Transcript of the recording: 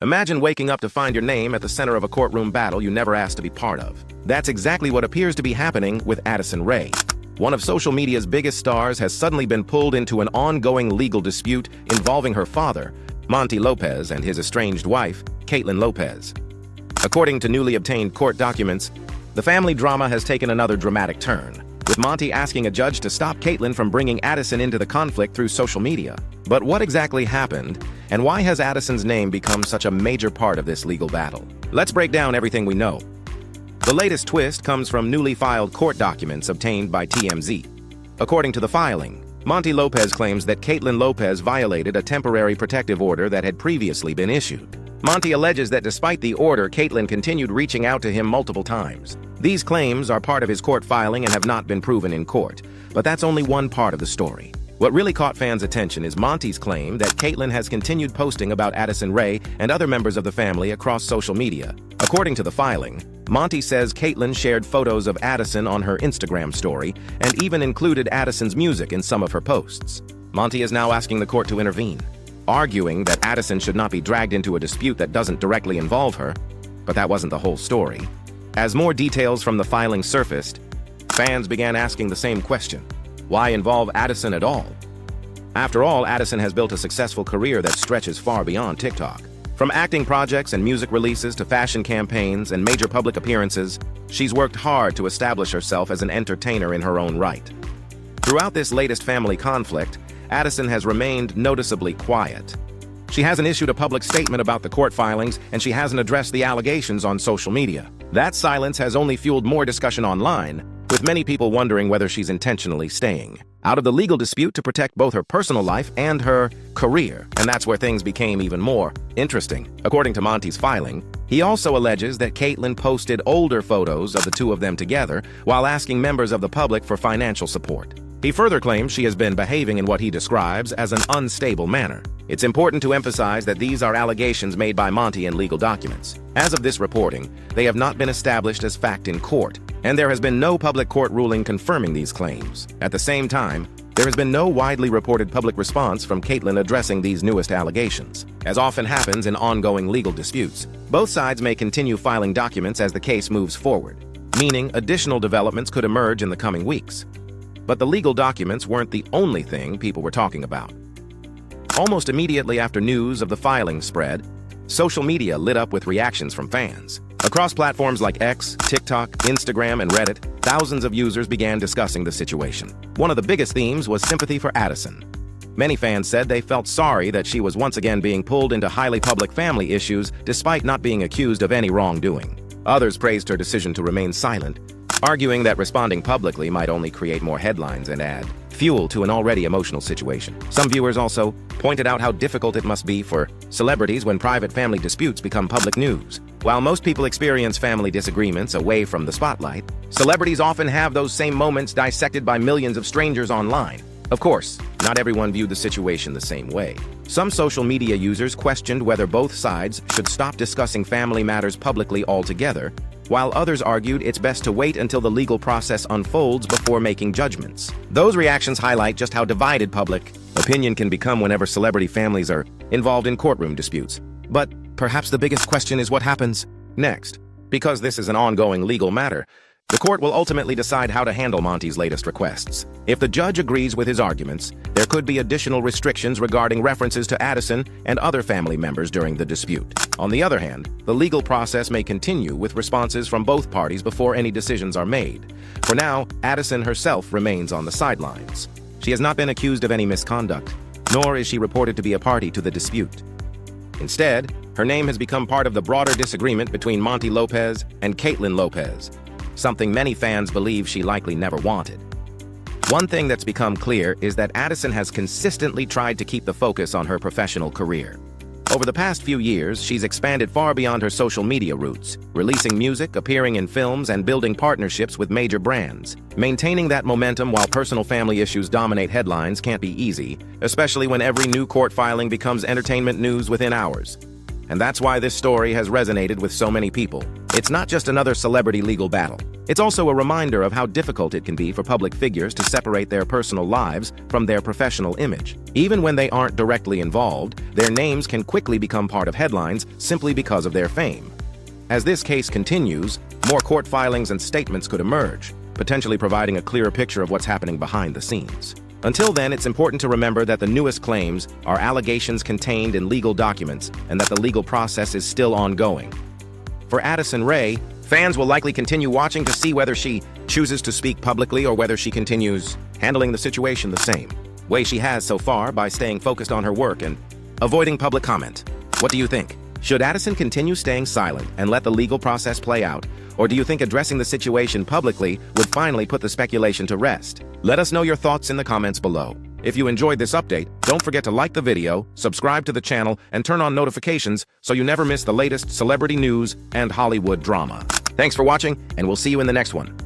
Imagine waking up to find your name at the center of a courtroom battle you never asked to be part of. That's exactly what appears to be happening with Addison Rae. One of social media's biggest stars has suddenly been pulled into an ongoing legal dispute involving her father, Monty Lopez, and his estranged wife, Kaitlyn Lopez. According to newly obtained court documents, the family drama has taken another dramatic turn, with Monty asking a judge to stop Kaitlyn from bringing Addison into the conflict through social media. But what exactly happened, and why has Addison's name become such a major part of this legal battle? Let's break down everything we know. The latest twist comes from newly filed court documents obtained by TMZ. According to the filing, Monty Lopez claims that Kaitlyn Lopez violated a temporary protective order that had previously been issued. Monty alleges that despite the order, Kaitlyn continued reaching out to him multiple times. These claims are part of his court filing and have not been proven in court, but that's only one part of the story. What really caught fans' attention is Monty's claim that Kaitlyn has continued posting about Addison Rae and other members of the family across social media. According to the filing, Monty says Kaitlyn shared photos of Addison on her Instagram story and even included Addison's music in some of her posts. Monty is now asking the court to intervene, arguing that Addison should not be dragged into a dispute that doesn't directly involve her. But that wasn't the whole story. As more details from the filing surfaced, fans began asking the same question: why involve Addison at all? After all, Addison has built a successful career that stretches far beyond TikTok. From acting projects and music releases to fashion campaigns and major public appearances, she's worked hard to establish herself as an entertainer in her own right. Throughout this latest family conflict, Addison has remained noticeably quiet. She hasn't issued a public statement about the court filings, and she hasn't addressed the allegations on social media. That silence has only fueled more discussion online, with many people wondering whether she's intentionally staying out of the legal dispute to protect both her personal life and her career. And that's where things became even more interesting. According to Monty's filing, he also alleges that Kaitlyn posted older photos of the two of them together while asking members of the public for financial support. He further claims she has been behaving in what he describes as an unstable manner. It's important to emphasize that these are allegations made by Monty in legal documents. As of this reporting, they have not been established as fact in court, and there has been no public court ruling confirming these claims. At the same time, there has been no widely reported public response from Kaitlyn addressing these newest allegations. As often happens in ongoing legal disputes, both sides may continue filing documents as the case moves forward, meaning additional developments could emerge in the coming weeks. But the legal documents weren't the only thing people were talking about. Almost immediately after news of the filing spread, social media lit up with reactions from fans. Across platforms like X, TikTok, Instagram, and Reddit, thousands of users began discussing the situation. One of the biggest themes was sympathy for Addison. Many fans said they felt sorry that she was once again being pulled into highly public family issues despite not being accused of any wrongdoing. Others praised her decision to remain silent, arguing that responding publicly might only create more headlines and add fuel to an already emotional situation. Some viewers also pointed out how difficult it must be for celebrities when private family disputes become public news. While most people experience family disagreements away from the spotlight, celebrities often have those same moments dissected by millions of strangers online. Of course, not everyone viewed the situation the same way. Some social media users questioned whether both sides should stop discussing family matters publicly altogether, while others argued it's best to wait until the legal process unfolds before making judgments. Those reactions highlight just how divided public opinion can become whenever celebrity families are involved in courtroom disputes. But perhaps the biggest question is what happens next. Because this is an ongoing legal matter, the court will ultimately decide how to handle Monty's latest requests. If the judge agrees with his arguments, there could be additional restrictions regarding references to Addison and other family members during the dispute. On the other hand, the legal process may continue with responses from both parties before any decisions are made. For now, Addison herself remains on the sidelines. She has not been accused of any misconduct, nor is she reported to be a party to the dispute. Instead, her name has become part of the broader disagreement between Monty Lopez and Kaitlyn Lopez, something many fans believe she likely never wanted. One thing that's become clear is that Addison has consistently tried to keep the focus on her professional career. Over the past few years, she's expanded far beyond her social media roots, releasing music, appearing in films, and building partnerships with major brands. Maintaining that momentum while personal family issues dominate headlines can't be easy, especially when every new court filing becomes entertainment news within hours. And that's why this story has resonated with so many people. It's not just another celebrity legal battle. It's also a reminder of how difficult it can be for public figures to separate their personal lives from their professional image. Even when they aren't directly involved, their names can quickly become part of headlines simply because of their fame. As this case continues, more court filings and statements could emerge, potentially providing a clearer picture of what's happening behind the scenes. Until then, it's important to remember that the newest claims are allegations contained in legal documents and that the legal process is still ongoing. For Addison Rae, fans will likely continue watching to see whether she chooses to speak publicly or whether she continues handling the situation the same way she has so far by staying focused on her work and avoiding public comment. What do you think? Should Addison continue staying silent and let the legal process play out? Or do you think addressing the situation publicly would finally put the speculation to rest? Let us know your thoughts in the comments below. If you enjoyed this update, don't forget to like the video, subscribe to the channel, and turn on notifications so you never miss the latest celebrity news and Hollywood drama. Thanks for watching, and we'll see you in the next one.